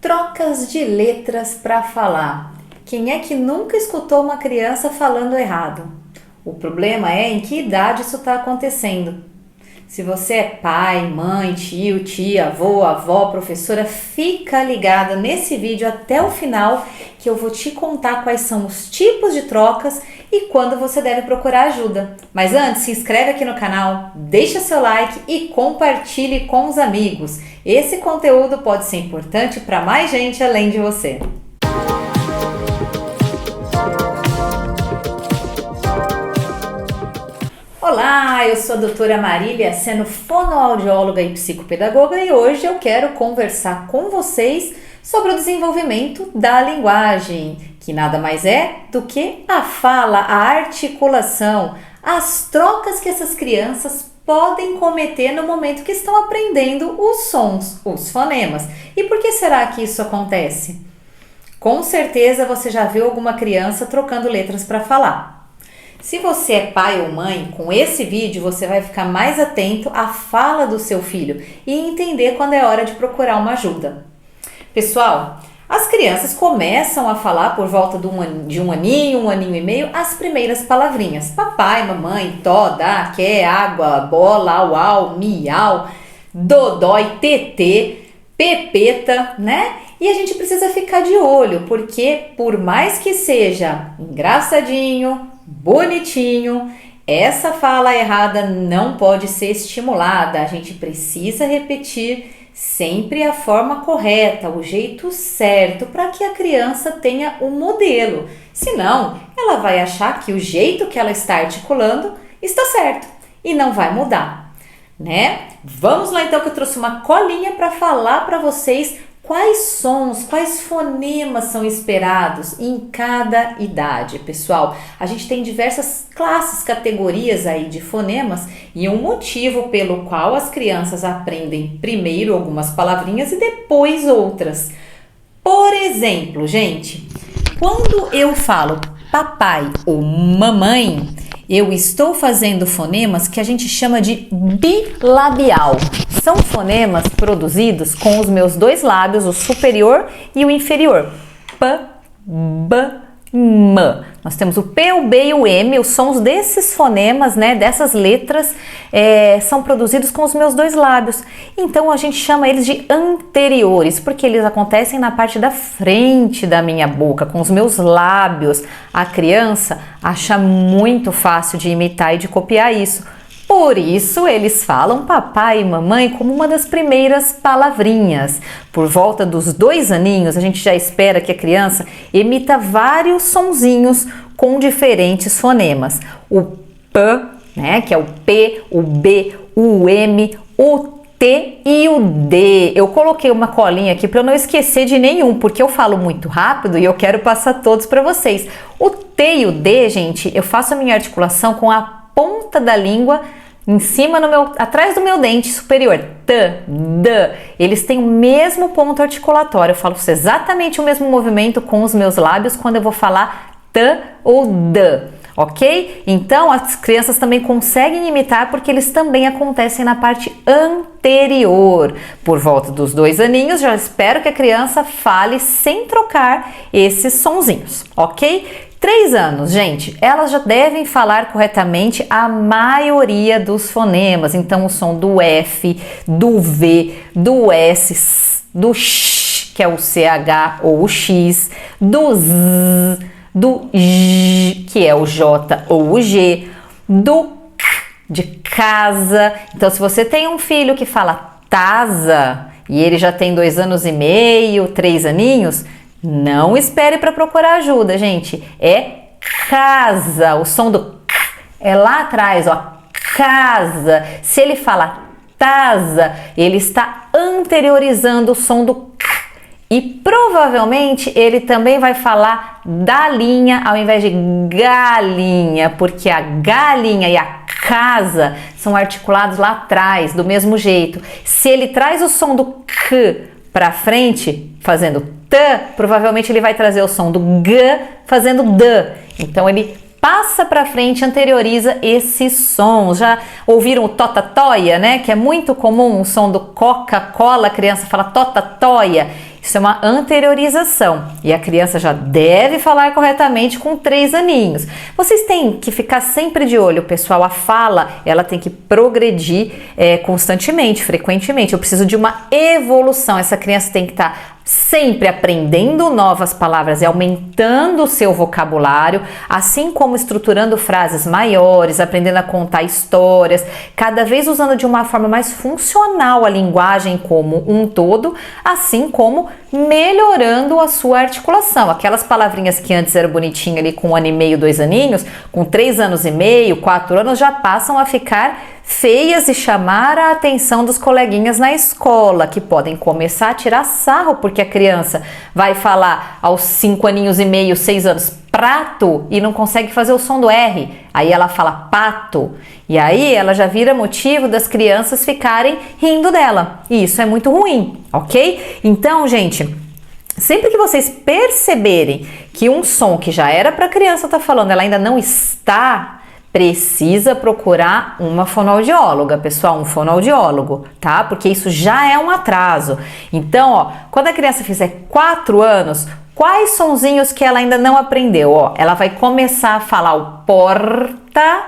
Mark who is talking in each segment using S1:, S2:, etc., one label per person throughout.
S1: Trocas de letras para falar. Quem é que nunca escutou uma criança falando errado? O problema é em que idade isso está acontecendo. Se você é pai, mãe, tio, tia, avô, avó, professora, fica ligada nesse vídeo até o final que eu vou te contar quais são os tipos de trocas e quando você deve procurar ajuda. Mas antes, se inscreve aqui no canal, deixa seu like e compartilhe com os amigos. Esse conteúdo pode ser importante para mais gente além de você. Olá, eu sou a doutora Marília, sendo fonoaudióloga e psicopedagoga, e hoje eu quero conversar com vocês sobre o desenvolvimento da linguagem, que nada mais é do que a fala, a articulação, as trocas que essas crianças podem cometer no momento que estão aprendendo os sons, os fonemas. E por que será que isso acontece? Com certeza você já viu alguma criança trocando letras para falar. Se você é pai ou mãe, com esse vídeo você vai ficar mais atento à fala do seu filho e entender quando é hora de procurar uma ajuda. Pessoal, as crianças começam a falar por volta de um aninho e meio, as primeiras palavrinhas. Papai, mamãe, tó, dá, quer, água, bola, au, au, miau, dodói, tetê, pepeta, né? E a gente precisa ficar de olho, porque por mais que seja engraçadinho, bonitinho, essa fala errada não pode ser estimulada. A gente precisa repetir sempre a forma correta, o jeito certo, para que a criança tenha um modelo. Senão, ela vai achar que o jeito que ela está articulando está certo e não vai mudar, né? Vamos lá então, que eu trouxe uma colinha para falar para vocês quais sons, quais fonemas são esperados em cada idade, pessoal. A gente tem diversas classes, categorias aí de fonemas e um motivo pelo qual as crianças aprendem primeiro algumas palavrinhas e depois outras. Por exemplo, gente, quando eu falo papai ou mamãe, eu estou fazendo fonemas que a gente chama de bilabial. São fonemas produzidos com os meus dois lábios, o superior e o inferior. P, B, M. Nós temos o P, o B e o M. Os sons desses fonemas, né, dessas letras, são produzidos com os meus dois lábios. Então a gente chama eles de anteriores, porque eles acontecem na parte da frente da minha boca, com os meus lábios. A criança acha muito fácil de imitar e de copiar isso. Por isso, eles falam papai e mamãe como uma das primeiras palavrinhas. Por volta dos 2 aninhos, a gente já espera que a criança emita vários sonzinhos com diferentes fonemas. O P, né, que é o P, o B, o M, o T e o D. Eu coloquei uma colinha aqui para eu não esquecer de nenhum, porque eu falo muito rápido e eu quero passar todos para vocês. O T e o D, gente, eu faço a minha articulação com a ponta da língua em cima, atrás do meu dente superior. T, D. Eles têm o mesmo ponto articulatório. Eu falo exatamente o mesmo movimento com os meus lábios quando eu vou falar T ou D, ok? Então, as crianças também conseguem imitar porque eles também acontecem na parte anterior. Por volta dos 2 aninhos, já espero que a criança fale sem trocar esses sonzinhos, ok? 3 anos, gente, elas já devem falar corretamente a maioria dos fonemas. Então, o som do F, do V, do S, do X, que é o CH ou o X, do Z, do J, que é o J ou o G, do K, de casa. Então, se você tem um filho que fala tasa e ele já tem 2 anos e meio, 3 aninhos, não espere para procurar ajuda, gente. É casa. O som do K é lá atrás, ó. Casa. Se ele fala tasa, ele está anteriorizando o som do K. E provavelmente ele também vai falar dalinha ao invés de galinha, porque a galinha e a casa são articulados lá atrás, do mesmo jeito. Se ele traz o som do K para frente, fazendo T, provavelmente ele vai trazer o som do G fazendo D. Então ele passa para frente, anterioriza esses sons. Já ouviram o totatóia, né? Que é muito comum, o som do Coca-Cola, a criança fala totatóia. Isso é uma anteriorização e a criança já deve falar corretamente com 3 aninhos. Vocês têm que ficar sempre de olho, pessoal. A fala, ela tem que progredir constantemente, frequentemente. Eu preciso de uma evolução. Essa criança tem que estar sempre aprendendo novas palavras e aumentando o seu vocabulário, assim como estruturando frases maiores, aprendendo a contar histórias, cada vez usando de uma forma mais funcional a linguagem como um todo, assim como melhorando a sua articulação. Aquelas palavrinhas que antes eram bonitinhas ali com 1 ano e meio, 2 aninhos, com 3 anos e meio, 4 anos, já passam a ficar feias e chamar a atenção dos coleguinhas na escola, que podem começar a tirar sarro, porque a criança vai falar aos 5 aninhos e meio, 6 anos, prato, e não consegue fazer o som do R. Aí ela fala pato, e aí ela já vira motivo das crianças ficarem rindo dela. E isso é muito ruim, ok? Então, gente, sempre que vocês perceberem que um som que já era para a criança estar falando, ela ainda não está, precisa procurar uma fonoaudióloga, pessoal, um fonoaudiólogo, tá? Porque isso já é um atraso. Então, ó, quando a criança fizer 4 anos, quais sonzinhos que ela ainda não aprendeu? Ó, ela vai começar a falar o porta,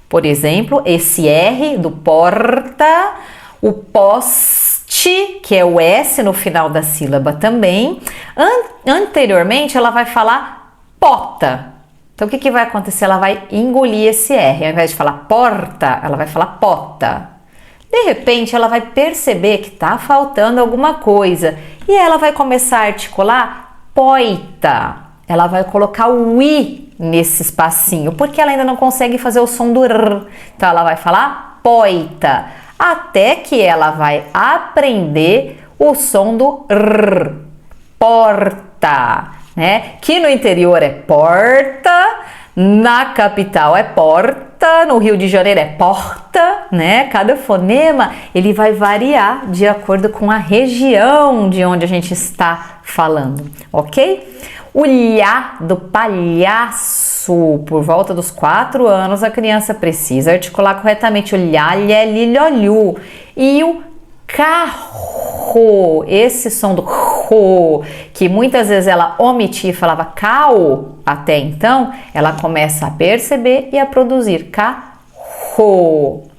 S1: por exemplo, esse R do porta, o poste, que é o S no final da sílaba também. Anteriormente, ela vai falar pota. Então, o que vai acontecer? Ela vai engolir esse R. Ao invés de falar porta, ela vai falar pota. De repente, ela vai perceber que está faltando alguma coisa. E ela vai começar a articular poita. Ela vai colocar o I nesse espacinho, porque ela ainda não consegue fazer o som do R. Então, ela vai falar poita. Até que ela vai aprender o som do R. Porta. Né? Que no interior é porta, na capital é porta, no Rio de Janeiro é porta, né? Cada fonema ele vai variar de acordo com a região de onde a gente está falando, ok? O lhá do palhaço, por volta dos 4 anos a criança precisa articular corretamente o lhá, lhé, li, lhó, lhu. E o carro, esse som do ro, que muitas vezes ela omitia e falava cao até então, ela começa a perceber e a produzir carro.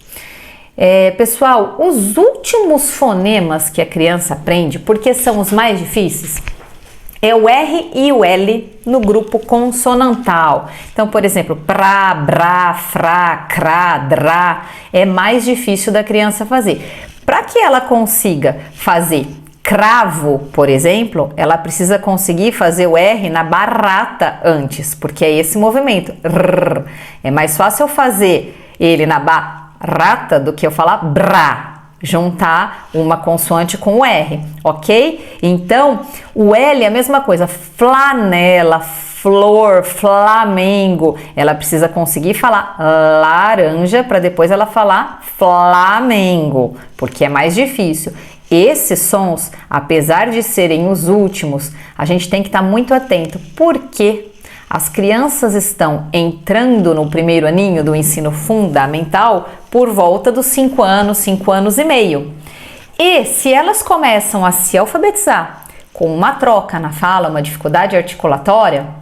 S1: Pessoal, os últimos fonemas que a criança aprende, porque são os mais difíceis, é o R e o L no grupo consonantal. Então, por exemplo, pra, brá, frá, crá, drá, é mais difícil da criança fazer. Para que ela consiga fazer cravo, por exemplo, ela precisa conseguir fazer o R na barrata antes, porque é esse movimento. Rrr. É mais fácil eu fazer ele na barrata do que eu falar brá, juntar uma consoante com o R, ok? Então, o L é a mesma coisa, flanela, flor, flamengo, ela precisa conseguir falar laranja para depois ela falar flamengo, porque é mais difícil. Esses sons, apesar de serem os últimos, a gente tem que estar muito atento, porque as crianças estão entrando no primeiro aninho do ensino fundamental por volta dos 5 anos, 5 anos e meio. E se elas começam a se alfabetizar com uma troca na fala, uma dificuldade articulatória,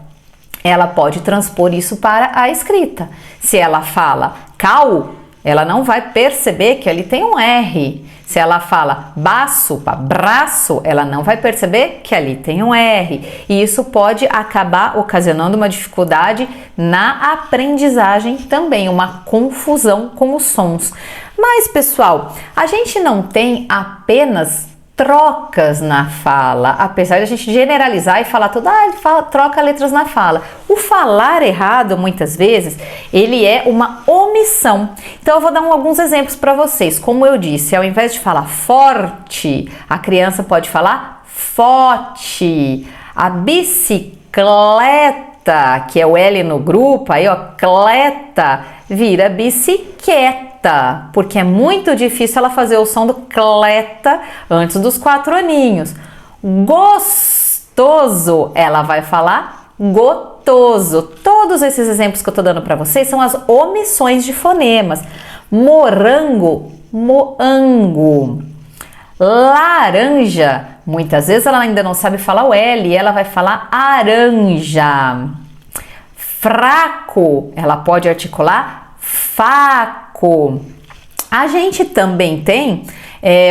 S1: ela pode transpor isso para a escrita. Se ela fala cal, ela não vai perceber que ali tem um R. Se ela fala baço, braço, ela não vai perceber que ali tem um R. E isso pode acabar ocasionando uma dificuldade na aprendizagem também, uma confusão com os sons. Mas, pessoal, a gente não tem apenas trocas na fala, apesar de a gente generalizar e falar tudo, ele troca letras na fala. O falar errado, muitas vezes, ele é uma omissão. Então, eu vou dar alguns exemplos para vocês. Como eu disse, ao invés de falar forte, a criança pode falar fote. A bicicleta, que é o L no grupo, aí ó, cleta, vira bicicleta, porque é muito difícil ela fazer o som do cleta antes dos 4 aninhos. Gostoso, ela vai falar gotoso. Todos esses exemplos que eu tô dando para vocês são as omissões de fonemas. Morango, moango. Laranja, Muitas vezes ela ainda não sabe falar o L, ela vai falar aranja. Fraco, ela pode articular faco. A gente também tem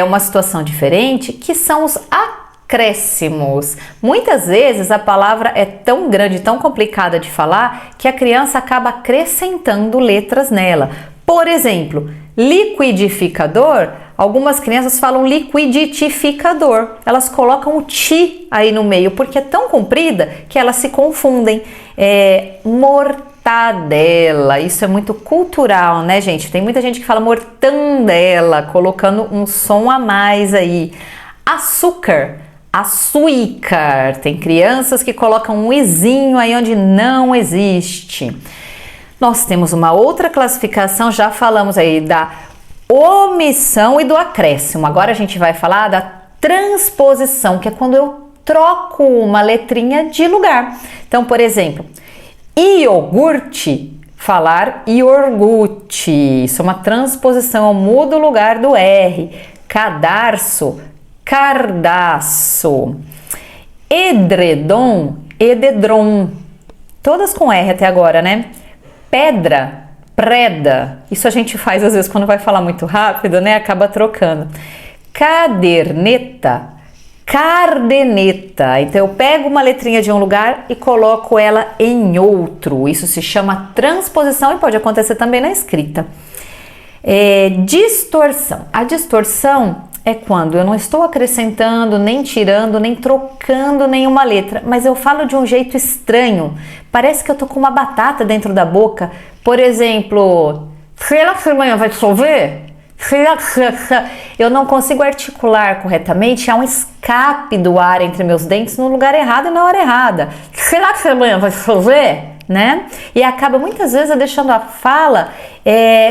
S1: uma situação diferente, que são os acréscimos. Muitas vezes a palavra é tão grande, tão complicada de falar, que a criança acaba acrescentando letras nela. Por exemplo, liquidificador, algumas crianças falam liquiditificador. Elas colocam o ti aí no meio, porque é tão comprida que elas se confundem. Mortadela, isso é muito cultural, né, gente? Tem muita gente que fala mortandela, colocando um som a mais aí. Açúcar, açúcar. Tem crianças que colocam um izinho aí onde não existe. Nós temos uma outra classificação, já falamos aí da omissão e do acréscimo. Agora a gente vai falar da transposição, que é quando eu troco uma letrinha de lugar. Então, por exemplo, iogurte, falar iogurte. Isso é uma transposição, eu mudo o lugar do R. Cadarço, cardaço. Edredom, edredom. Todas com R até agora, né? Pedra, preda. Isso a gente faz às vezes quando vai falar muito rápido, né? Acaba trocando. Caderneta, cardeneta. Então eu pego uma letrinha de um lugar e coloco ela em outro. Isso se chama transposição e pode acontecer também na escrita. Distorção. A distorção é quando eu não estou acrescentando, nem tirando, nem trocando nenhuma letra, mas eu falo de um jeito estranho. Parece que eu tô com uma batata dentro da boca. Por exemplo, será que amanhã vai chover? Eu não consigo articular corretamente, há um escape do ar entre meus dentes no lugar errado e na hora errada. Será que amanhã vai chover? Né? E acaba muitas vezes deixando a fala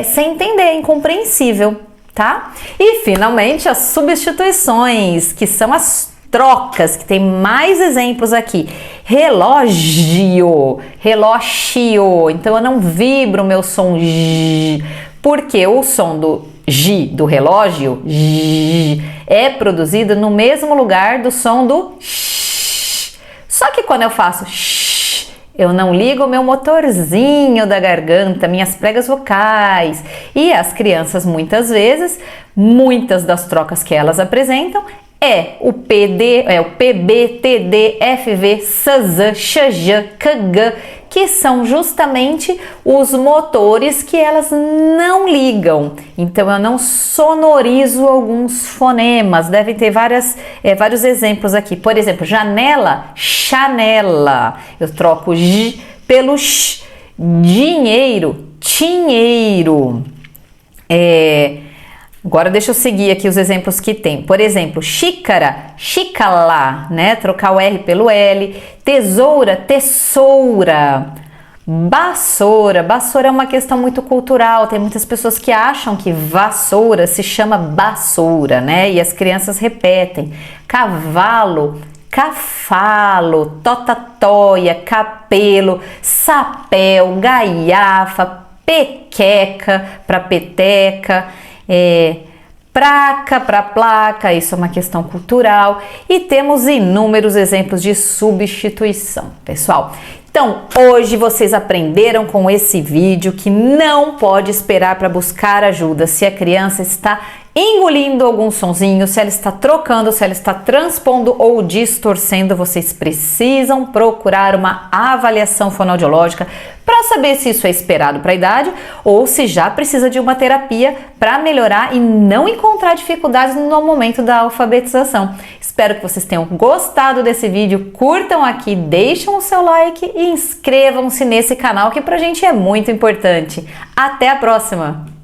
S1: sem entender, incompreensível. Tá? E finalmente as substituições, que são as trocas, que tem mais exemplos aqui. Relógio, relógio. Então eu não vibro o meu som J, porque o som do J, do relógio, J, é produzido no mesmo lugar do som do X. Só que quando eu faço X, eu não ligo o meu motorzinho da garganta, minhas pregas vocais. E as crianças, muitas vezes, muitas das trocas que elas apresentam o PD, o PB, TD, FV, SZ, XJ, KG, que são justamente os motores que elas não ligam. Então eu não sonorizo alguns fonemas. Devem ter vários exemplos aqui. Por exemplo, janela, chanela. Eu troco J pelo X. Dinheiro, tinheiro. Agora deixa eu seguir aqui os exemplos que tem. Por exemplo, xícara, xicalá, né? Trocar o R pelo L. Tesoura, tesoura. Vassoura. Vassoura é uma questão muito cultural. Tem muitas pessoas que acham que vassoura se chama bassoura, né? E as crianças repetem. Cavalo, cafalo, totatóia, capelo, sapéu, gaiafa, pequeca para peteca. Praca para placa, isso é uma questão cultural, e temos inúmeros exemplos de substituição, pessoal. Então, hoje vocês aprenderam com esse vídeo que não pode esperar para buscar ajuda se a criança está engolindo algum sonzinho, se ela está trocando, se ela está transpondo ou distorcendo. Vocês precisam procurar uma avaliação fonoaudiológica para saber se isso é esperado para a idade ou se já precisa de uma terapia para melhorar e não encontrar dificuldades no momento da alfabetização. Espero que vocês tenham gostado desse vídeo, curtam aqui, deixem o seu like e inscrevam-se nesse canal que pra gente é muito importante. Até a próxima!